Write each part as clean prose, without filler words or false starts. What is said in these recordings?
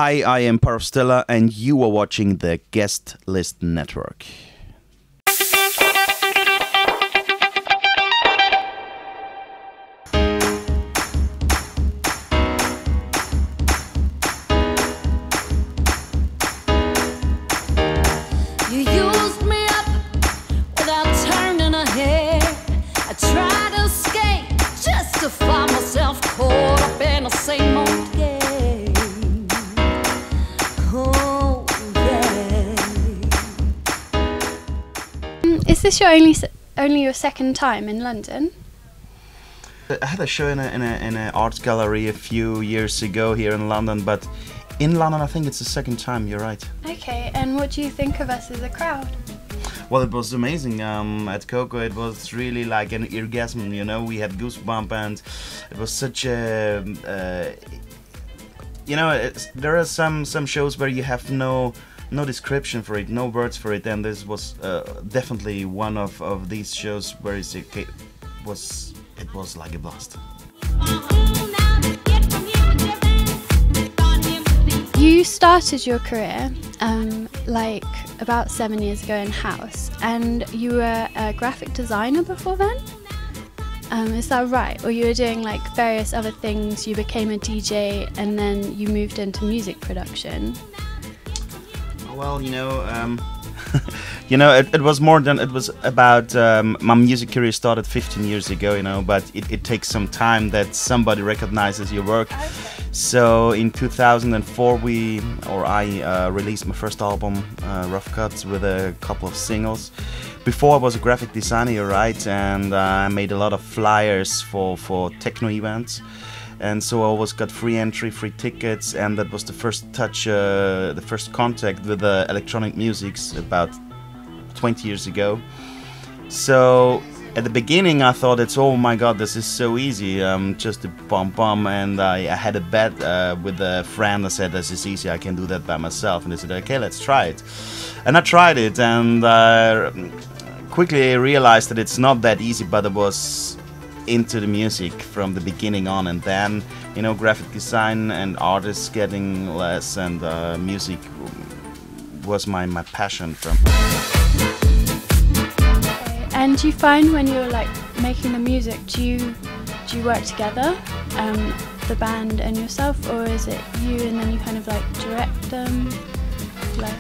Hi, I am Parov Stelar, and you are watching the Guestlist Network. You used me up without turning a head. I tried to escape just to find myself caught up in the same old game. Oh, yeah. Is this your only your second time in London? I had a show in an arts gallery a few years ago here in London, but in London I think it's the second time, you're right. Okay, and what do you think of us as a crowd? Well, it was amazing. At Coco it was really like an orgasm, you know, we had goosebumps, and it was such a... you know, there are some shows where you have no description for it, no words for it, and this was definitely one of these shows where it was like a blast. You started your career like about 7 years ago in house, and you were a graphic designer before then? Is that right? Or you were doing like various other things, you became a DJ and then you moved into music production? Well, you know, it was more than, it was about, my music career started 15 years ago, you know, but it takes some time that somebody recognizes your work. Okay. So in 2004 I released my first album, Rough Cuts, with a couple of singles. Before I was a graphic designer, you're right, and I made a lot of flyers for techno events. And so I always got free entry, free tickets, and that was the first touch, the first contact with electronic music about 20 years ago. So at the beginning I thought, oh my god, this is so easy, just a bum, and I had a bet with a friend. I said, this is easy, I can do that by myself, and they said, okay, let's try it. And I tried it, and quickly realized that it's not that easy, but I was into the music from the beginning on, and then, you know, graphic design and artists getting less, and music was my passion from. And do you find when you're like making the music, do you work together, the band and yourself, or is it you and then you kind of like direct them? Like...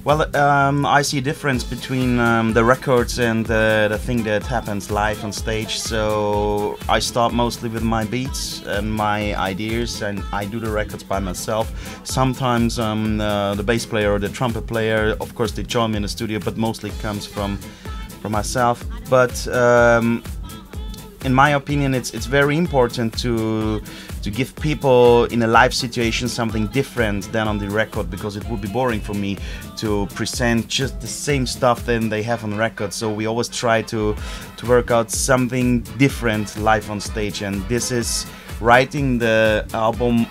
Well, I see a difference between the records and the thing that happens live on stage. So I start mostly with my beats and my ideas, and I do the records by myself. Sometimes the bass player or the trumpet player, of course, they join me in the studio, but mostly it comes from myself. But in my opinion, it's very important to give people in a live situation something different than on the record, because it would be boring for me to present just the same stuff than they have on record. So we always try to work out something different live on stage, and this is writing the album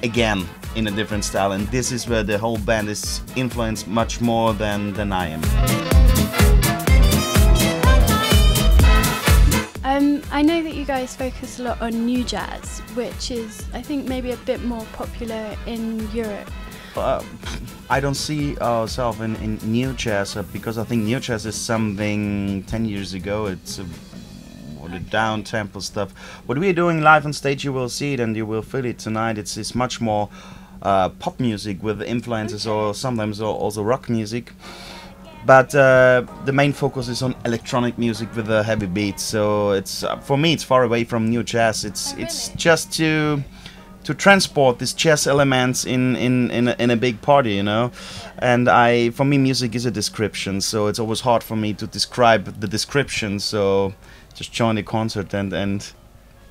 again in a different style, and this is where the whole band is influenced much more than I am. I know that you guys focus a lot on new jazz, which is, I think, maybe a bit more popular in Europe. I don't see ourselves in new jazz, because I think new jazz is something 10 years ago. It's the down tempo stuff. What we're doing live on stage, you will see it and you will feel it tonight. It's much more pop music with influences, or sometimes also rock music. But the main focus is on electronic music with a heavy beat. So it's for me, it's far away from new jazz. It's just to transport these jazz elements in a big party, you know. And for me, music is a description. So it's always hard for me to describe the description. So just join the concert and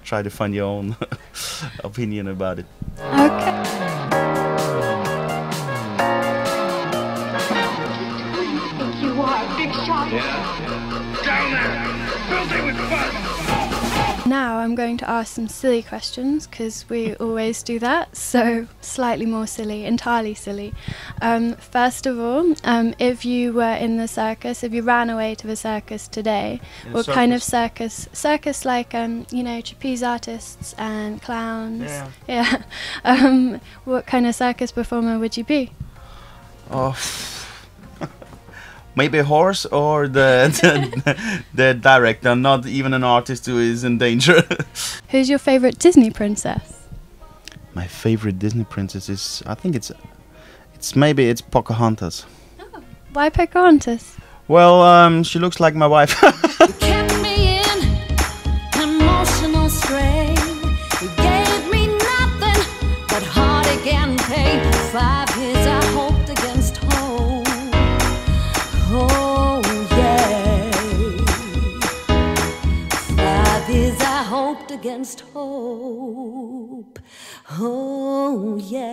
try to find your own opinion about it. Okay. Big shot. Yeah. Down there, filthy with fun. Now I'm going to ask some silly questions because we always do that, so slightly more silly, entirely silly. First of all, if you were in the circus, if you ran away to the circus today, what kind of circus? Circus like, you know, trapeze artists and clowns. Yeah. Yeah. What kind of circus performer would you be? Oh, maybe a horse or the director, not even an artist who is in danger. Who's your favorite Disney princess? My favorite Disney princess is, I think it's maybe Pocahontas. Oh, why Pocahontas? Well, she looks like my wife. You kept me in emotional strain. You gave me nothing but heartache and pain. 5 years I hoped against hope. Oh yeah. 5 years I hoped against hope. Oh yeah.